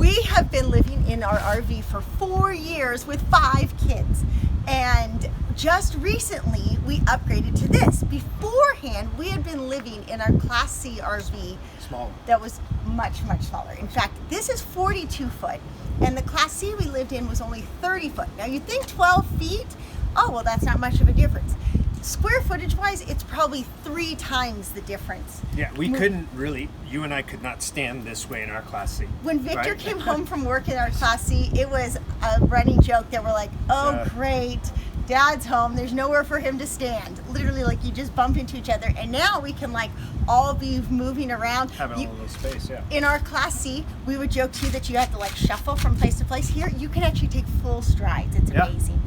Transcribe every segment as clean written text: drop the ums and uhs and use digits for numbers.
We have been living in our RV for 4 years with 5 kids. And just recently we upgraded to this. Beforehand, we had been living in our Class C RV. Small. That was much, much smaller. In fact, this is 42 foot. And the Class C we lived in was only 30 foot. Now you think 12 feet, oh, well, that's not much of a difference. Square footage wise, it's probably 3 times the difference. Yeah, we couldn't really, you and I could not stand this way in our Class C. When Victor right? came home from work in our Class C, it was a running joke that we're like, oh great, Dad's home, there's nowhere for him to stand. Literally, like, you just bump into each other. And now we can like all be moving around. Having a little space, yeah. In our Class C, we would joke to you that you have to like shuffle from place to place. Here, you can actually take full strides. It's amazing.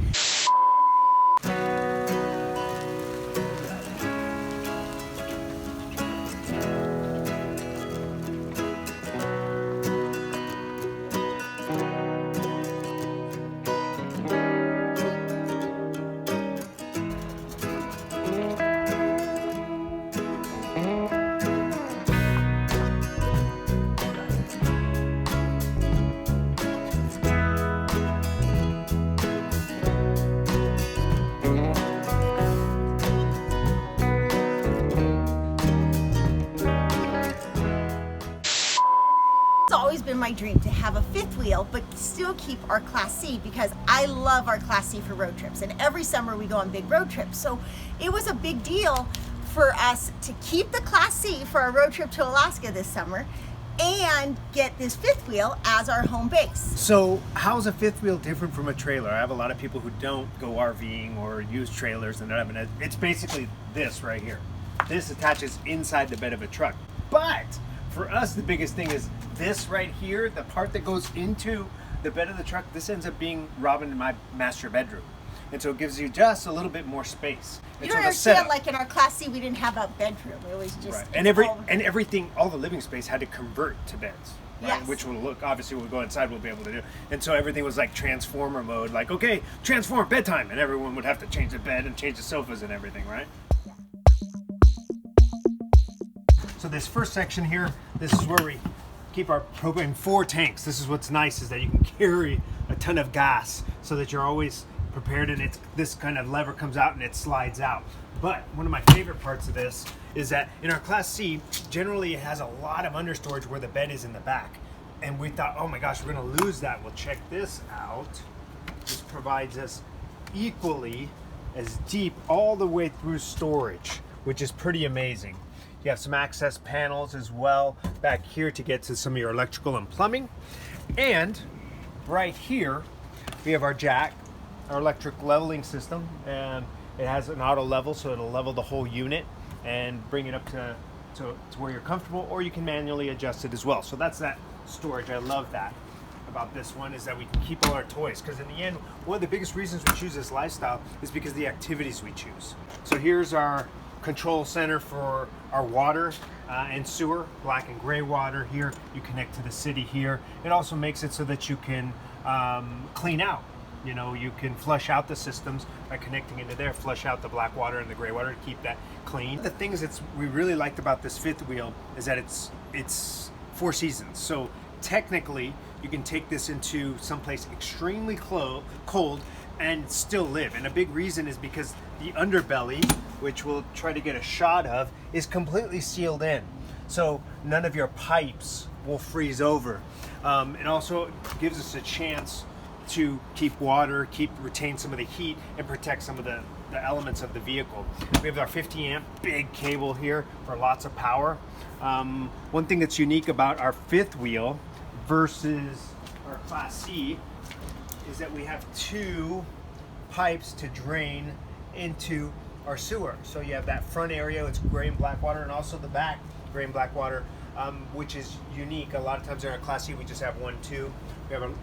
It's always been my dream to have a 5th wheel but still keep our Class C, because I love our Class C for road trips, and every summer we go on big road trips. So it was a big deal for us to keep the Class C for our road trip to Alaska this summer and get this 5th wheel as our home base. So how's a 5th wheel different from a trailer? I have a lot of people who don't go RVing or use trailers, and it's basically this right here. This attaches inside the bed of a truck. But for us, the biggest thing is this right here, the part that goes into the bed of the truck. This ends up being Robyn and my master bedroom. And so it gives you just a little bit more space. You don't understand, like in our Class C, we didn't have a bedroom. It was just... Right. And everything, all the living space had to convert to beds. Right? Yes. Which will look, obviously when we go inside, we'll be able to do. And so everything was like transformer mode, like, okay, transform, bedtime. And everyone would have to change the bed and change the sofas and everything, right? Yeah. So this first section here, this is where we keep our propane 4 tanks. This is what's nice, is that you can carry a ton of gas so that you're always prepared, and it's this kind of lever comes out and it slides out. But one of my favorite parts of this is that in our Class C, generally it has a lot of understorage where the bed is in the back. And we thought, oh my gosh, we're gonna lose that. Well, check this out. This provides us equally as deep all the way through storage, which is pretty amazing. You have some access panels as well back here to get to some of your electrical and plumbing. And right here, we have our jack, our electric leveling system, and it has an auto level, so it'll level the whole unit and bring it up to where you're comfortable, or you can manually adjust it as well. So that's that storage. I love that about this one, is that we can keep all our toys, because in the end, one of the biggest reasons we choose this lifestyle is because of the activities we choose. So here's our control center for our water and sewer, black and gray water here. You connect to the city here. It also makes it so that you can clean out. You know, you can flush out the systems by connecting into there, flush out the black water and the gray water to keep that clean. The things that we really liked about this 5th wheel is that it's 4 seasons. So technically, you can take this into someplace extremely cold and still live. And a big reason is because the underbelly, which we'll try to get a shot of, is completely sealed in. So none of your pipes will freeze over. It also gives us a chance to keep water, retain some of the heat, and protect some of the elements of the vehicle. We have our 50 amp big cable here for lots of power. One thing that's unique about our 5th wheel versus our Class C is that we have 2 pipes to drain into our sewer. So you have that front area, it's gray and black water, and also the back, gray and black water, which is unique. A lot of times in our Class C, we just have 1 tube. We have a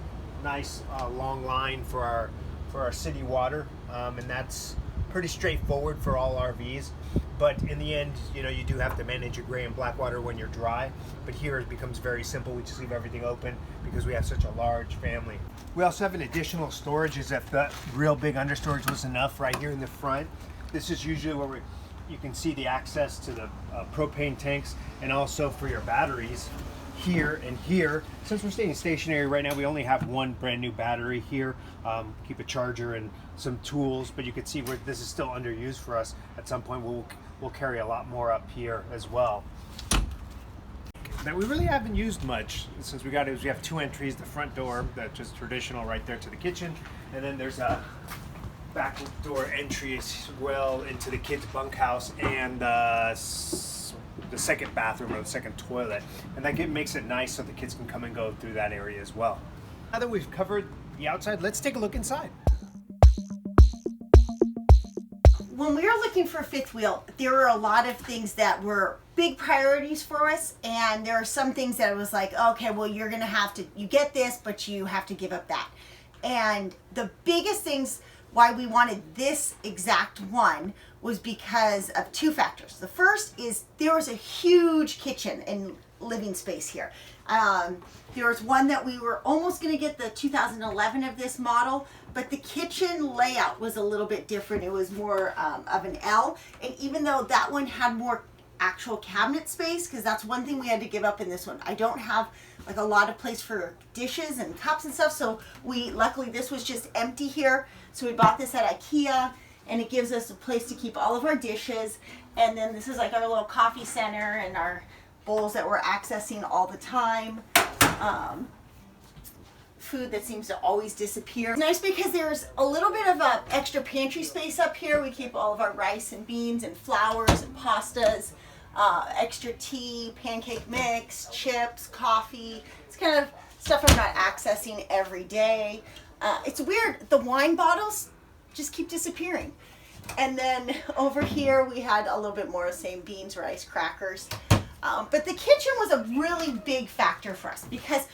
nice long line for our city water, and that's pretty straightforward for all RVs. But in the end, you know, you do have to manage your gray and black water when you're dry. But here it becomes very simple. We just leave everything open because we have such a large family. We also have an additional storage, as if the real big understorage was enough, right here in the front. This is usually where you can see the access to the propane tanks, and also for your batteries. here and here. Since we're staying stationary right now, we only have one brand new battery here. Keep a charger and some tools, but you can see where this is still underused for us. At some point we'll carry a lot more up here as well. That we really haven't used much since we got it. We have two entries: the front door that's just traditional right there to the kitchen, and then there's a back door entry as well into the kids' bunkhouse and the second bathroom or the second toilet, and that makes it nice so the kids can come and go through that area as well. Now that we've covered the outside, let's take a look inside. When we were looking for a fifth wheel, there were a lot of things that were big priorities for us, and there are some things that it was like, okay, well, you're gonna have to, you get this, but you have to give up that. And the biggest things why we wanted this exact one was because of two factors. The first is there was a huge kitchen and living space here. There was one that we were almost going to get the 2011 of this model, but the kitchen layout was a little bit different. It was more of an L, and even though that one had more actual cabinet space, because that's one thing we had to give up in this one. I don't have like a lot of place for dishes and cups and stuff, so luckily this was just empty here. So we bought this at IKEA, and it gives us a place to keep all of our dishes. And then this is like our little coffee center and our bowls that we're accessing all the time. Food that seems to always disappear. It's nice because there's a little bit of a extra pantry space up here. We keep all of our rice and beans and flours and pastas, extra tea, pancake mix, chips, coffee. It's kind of stuff I'm not accessing every day. It's weird, the wine bottles just keep disappearing. And then over here we had a little bit more of the same beans, rice, crackers. But the kitchen was a really big factor for us because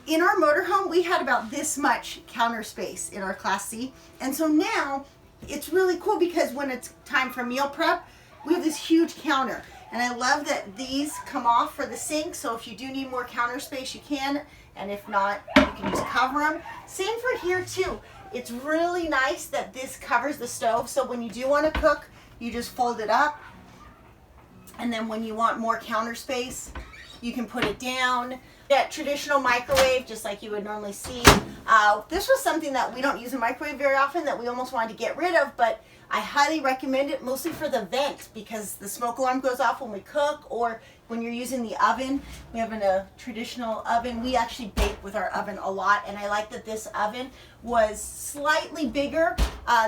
in our motorhome we had about this much counter space in our Class C. And so now it's really cool because when it's time for meal prep, we have this huge counter. And I love that these come off for the sink, so if you do need more counter space you can, and if not, you can just cover them. Same for here too. It's really nice that this covers the stove, so when you do want to cook, you just fold it up. And then when you want more counter space, you can put it down. That traditional microwave, just like you would normally see. This was something that we don't use a microwave very often that we almost wanted to get rid of, but I highly recommend it, mostly for the vent, because the smoke alarm goes off when we cook or when you're using the oven. We have a traditional oven. We actually bake with our oven a lot, and I like that this oven was slightly bigger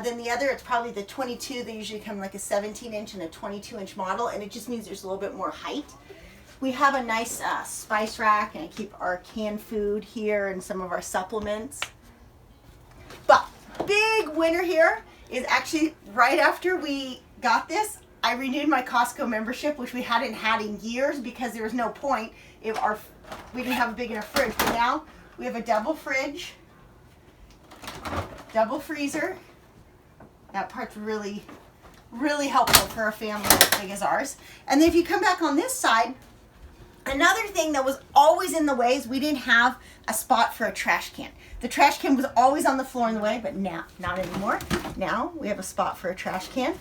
than the other. It's probably the 22. They usually come like a 17-inch and a 22-inch model, and it just means there's a little bit more height. We have a nice spice rack, and I keep our canned food here and some of our supplements. But big winner here is actually right after we got this, I renewed my Costco membership, which we hadn't had in years because there was no point if we didn't have a big enough fridge. But now we have a double fridge, double freezer. That part's really, really helpful for a family as big as ours. And then if you come back on this side, another thing that was always in the way is we didn't have a spot for a trash can. The trash can was always on the floor in the way, but now, not anymore. Now we have a spot for a trash can.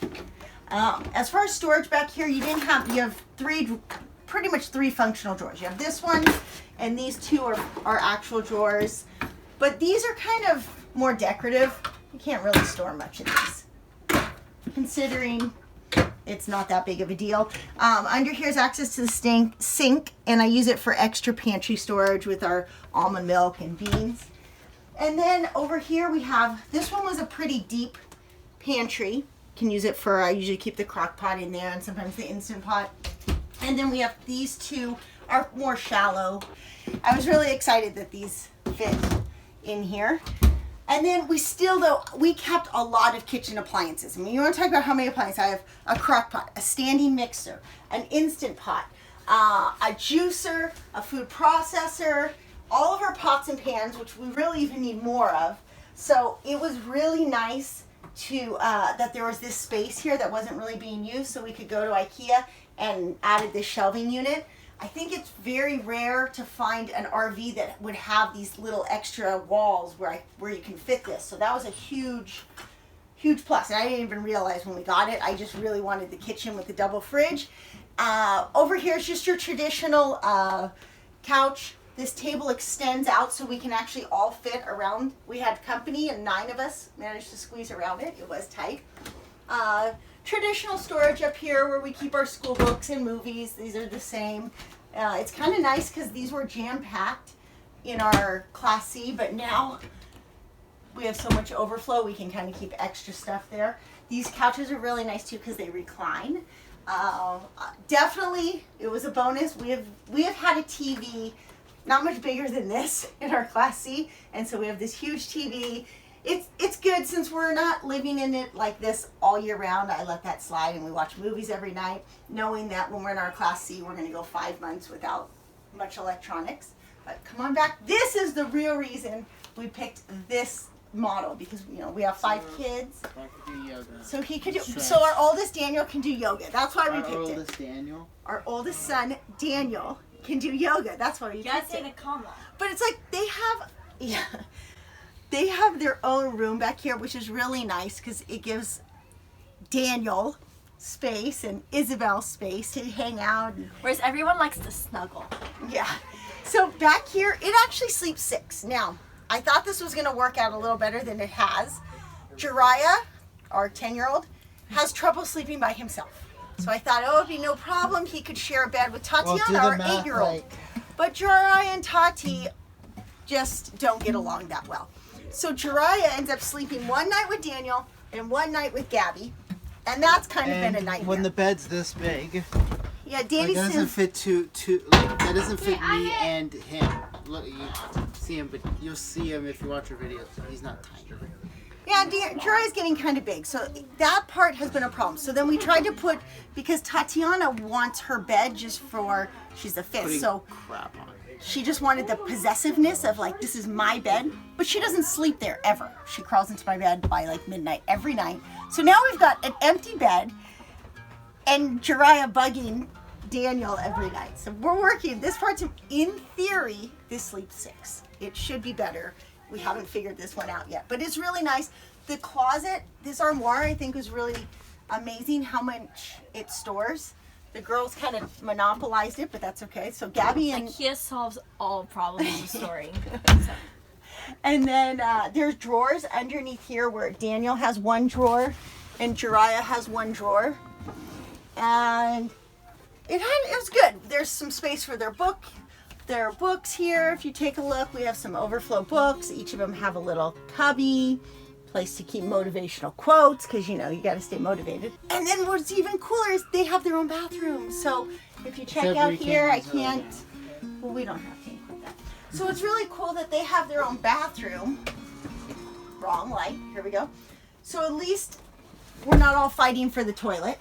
As far as storage back here, you have pretty much three functional drawers. You have this one, and these two are actual drawers. But these are kind of more decorative. You can't really store much in these, considering it's not that big of a deal. Under here is access to the sink, and I use it for extra pantry storage with our almond milk and beans. And then over here we have, this one was a pretty deep pantry. Can use it for, I usually keep the crock pot in there and sometimes the Instant Pot. And then we have these two are more shallow. I was really excited that these fit in here. And then we kept a lot of kitchen appliances. I mean, you want to talk about how many appliances? I have a crock pot, a standing mixer, an Instant Pot, a juicer, a food processor, all of our pots and pans, which we really even need more of. So it was really nice to that there was this space here that wasn't really being used, so we could go to IKEA and added this shelving unit. I think it's very rare to find an RV that would have these little extra walls where you can fit this. So that was a huge plus. And I didn't even realize when we got it. I just really wanted the kitchen with the double fridge. Over here is just your traditional couch. This table extends out so we can actually all fit around. We had company and 9 of us managed to squeeze around it. It was tight. Traditional storage up here where we keep our school books and movies. These are the same. It's kind of nice because these were jam-packed in our Class C, but now we have so much overflow we can kind of keep extra stuff there. These couches are really nice too because they recline. Definitely, it was a bonus. We have had a TV not much bigger than this in our Class C, and so we have this huge TV. It's good since we're not living in it like this all year round. I let that slide and we watch movies every night, knowing that when we're in our Class C, we're going to go 5 months without much electronics. But come on back. This is the real reason we picked this model because we have 5 kids. So he could do. So our oldest Daniel can do yoga. That's why we picked it. Our oldest Daniel. Our oldest son Daniel can do yoga. That's why we picked it. But it's like they have their own room back here, which is really nice because it gives Daniel space and Isabelle space to hang out. Whereas everyone likes to snuggle. Yeah. So back here, it actually sleeps 6. Now, I thought this was going to work out a little better than it has. Jiraiya, our 10-year-old, has trouble sleeping by himself. So I thought, it'd be no problem. He could share a bed with Tatiana, our 8-year-old. But Jiraiya and Tati just don't get along that well. So Jiraiya ends up sleeping one night with Daniel and one night with Gabi. And that's kind of been a nightmare. When the bed's this big, yeah, Danny's that doesn't fit that doesn't fit me and him. Look, you see him, but you'll see him if you watch our videos. He's not tiny. Yeah, Jiraiya's getting kind of big, so that part has been a problem. So then we tried to put, because Tatiana wants her bed just for, she's a 5th, so crap on it. She just wanted the possessiveness of like, this is my bed, but she doesn't sleep there ever. She crawls into my bed by like midnight every night. So now we've got an empty bed and Jiraiya bugging Daniel every night. So we're working, this part's, in theory, this sleeps 6. It should be better. We haven't figured this one out yet, but it's really nice. The closet, this armoire, I think was really amazing how much it stores. The girls kind of monopolized it, but that's okay. So Gabi and IKEA solves all problems with storing. And then there's drawers underneath here where Daniel has one drawer and Jiraiya has one drawer. And it was good. There's some space for their books here. If you take a look, we have some overflow books. Each of them have a little cubby, place to keep motivational quotes because you got to stay motivated. And then what's even cooler is they have their own bathroom. So if you check out here, I can't. Well, we don't have to include that. So it's really cool that they have their own bathroom. Wrong light. Here we go. So at least we're not all fighting for the toilet.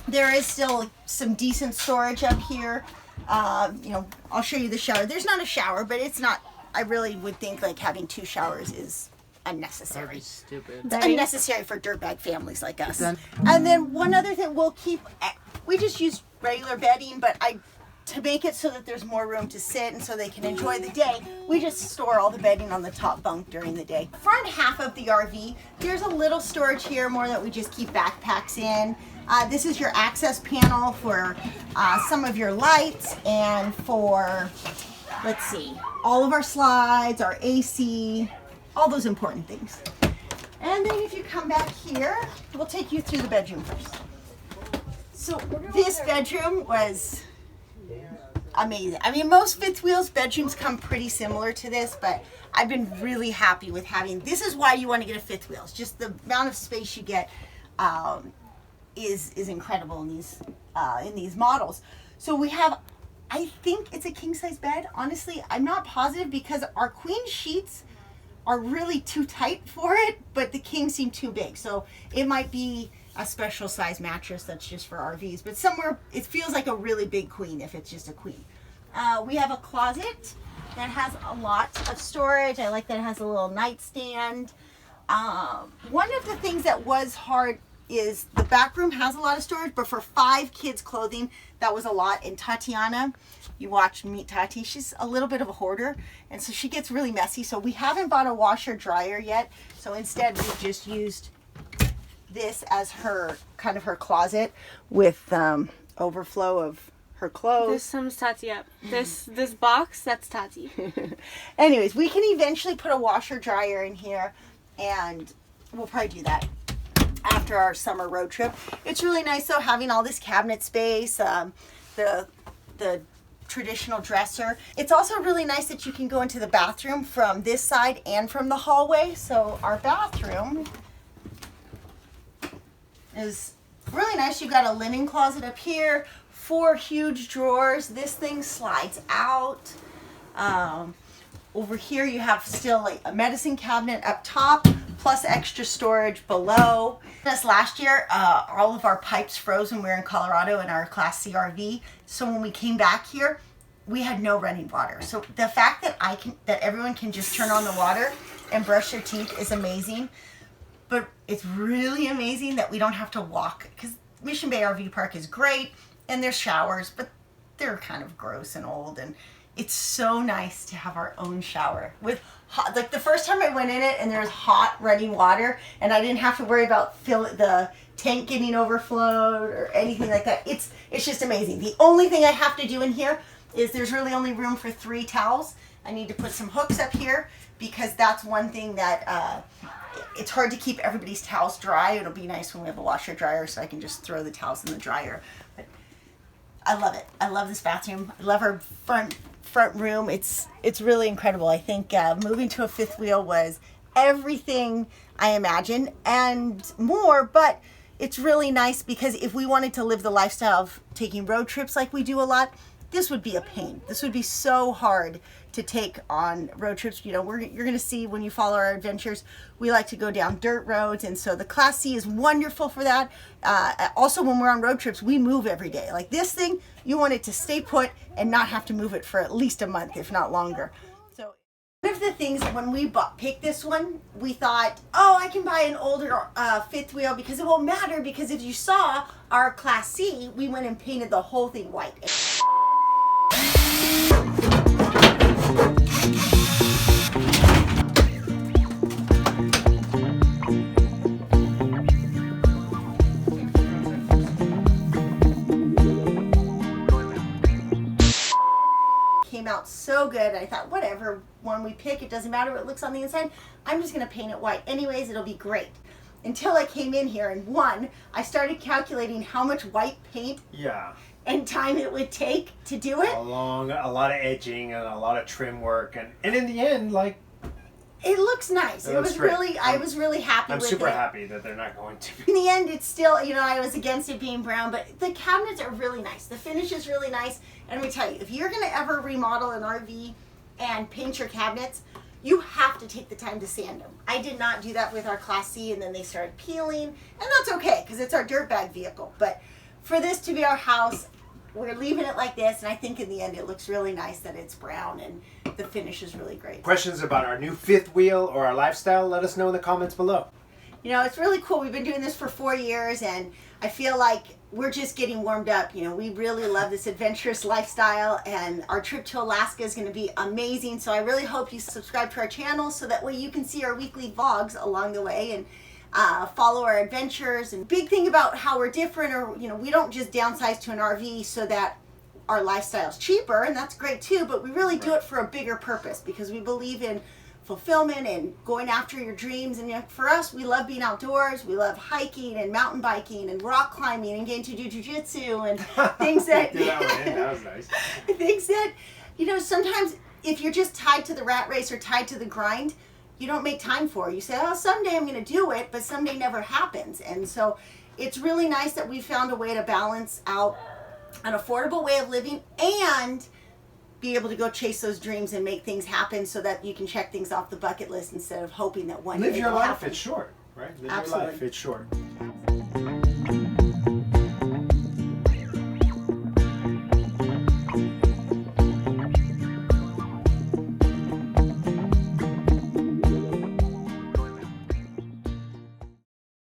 There is still some decent storage up here. I'll show you the shower. There's not a shower, but it's not. I really would think like having 2 showers is unnecessary. Stupid. It's unnecessary for dirtbag families like us. And then one other thing, we just use regular bedding, but to make it so that there's more room to sit and so they can enjoy the day, we just store all the bedding on the top bunk during the day. Front half of the RV, there's a little storage here, more that we just keep backpacks in. This is your access panel for some of your lights and for, let's see, all of our slides, our AC, all those important things. And then if you come back here, we'll take you through the bedroom first. So this bedroom was amazing. I mean, most fifth wheels bedrooms come pretty similar to this, but I've been really happy with having, this is why you want to get a fifth wheel. It's just the amount of space you get is incredible in these models. So we have, I think it's a king size bed. Honestly, I'm not positive because our queen sheets are really too tight for it, but the king seemed too big. So it might be a special size mattress that's just for RVs, but somewhere it feels like a really big queen if it's just a queen. We have a closet that has a lot of storage. I like that it has a little nightstand. One of the things that was hard is the back room has a lot of storage, but for 5 kids' clothing, that was a lot. And Tatiana, you watch Meet Tati, she's a little bit of a hoarder, and so she gets really messy. So we haven't bought a washer dryer yet. So instead, we've just used this as her kind of her closet with overflow of her clothes. This sums Tati up. This box, that's Tati. Anyways, we can eventually put a washer dryer in here, and we'll probably do that after our summer road trip. It's really nice though having all this cabinet space, the traditional dresser. It's also really nice that you can go into the bathroom from this side and from the hallway. So our bathroom is really nice. You've got a linen closet up here, 4 huge drawers. This thing slides out. Over here you have still like a medicine cabinet up top, plus extra storage below. This last year, all of our pipes froze when we were in Colorado in our Class C RV. So when we came back here, we had no running water. So the fact that that everyone can just turn on the water and brush their teeth is amazing. But it's really amazing that we don't have to walk, because Mission Bay RV Park is great and there's showers, but they're kind of gross and old, and it's so nice to have our own shower with hot. Like the first time I went in it and there was hot running water and I didn't have to worry about the tank getting overflowed or anything like that. It's just amazing. The only thing I have to do in here is there's really only room for 3 towels. I need to put some hooks up here because that's one thing that it's hard to keep everybody's towels dry. It'll be nice when we have a washer dryer so I can just throw the towels in the dryer. But I love it. I love this bathroom. I love our front room. It's really incredible. I think moving to a 5th wheel was everything I imagined and more, but it's really nice because if we wanted to live the lifestyle of taking road trips like we do a lot, this would be a pain. This would be so hard to take on road trips. You know, you're going to see when you follow our adventures, we like to go down dirt roads, and so the Class C is wonderful for that. Also, when we're on road trips, we move every day. Like this thing, you want it to stay put and not have to move it for at least a month, if not longer. So one of the things when we picked this one, we thought, oh, I can buy an older 5th wheel because it won't matter, because if you saw our Class C, we went and painted the whole thing white. Came out so good. I thought, whatever one we pick, it doesn't matter what it looks on the inside. I'm just going to paint it white. Anyways, it'll be great. Until I came in here and I started calculating how much white paint and time it would take to do it. A lot of edging and a lot of trim work, and in the end, like, it looks nice. It was really, I was really happy with it. I'm super happy that they're not going to. In the end, it's still, you know, I was against it being brown, but the cabinets are really nice. The finish is really nice. And let me tell you, if you're going to ever remodel an RV and paint your cabinets, you have to take the time to sand them. I did not do that with our Class C, and then they started peeling, and that's okay because it's our dirt bag vehicle. But for this to be our house, we're leaving it like this, and I think in the end it looks really nice that it's brown and the finish is really great. Questions about our new 5th wheel or our lifestyle, let us know in the comments below. You know, it's really cool. We've been doing this for 4 years, and I feel like we're just getting warmed up. You know, we really love this adventurous lifestyle, and our trip to Alaska is going to be amazing. So I really hope you subscribe to our channel so that way you can see our weekly vlogs along the way and follow our adventures. And big thing about how we're different, or, you know, we don't just downsize to an RV so that our lifestyle's cheaper, and that's great too, but we really do it for a bigger purpose because we believe in fulfillment and going after your dreams. And, you know, for us, we love being outdoors. We love hiking and mountain biking and rock climbing and getting to do jiu-jitsu and things that that was nice. things that, you know, sometimes if you're just tied to the rat race or tied to the grind, you don't make time for it. You say, oh, someday I'm going to do it, but someday never happens. And so it's really nice that we found a way to balance out an affordable way of living and be able to go chase those dreams and make things happen so that you can check things off the bucket list instead of hoping that one day Live your it'll life, happen. it's short, right? Live Absolutely. your life, it's short.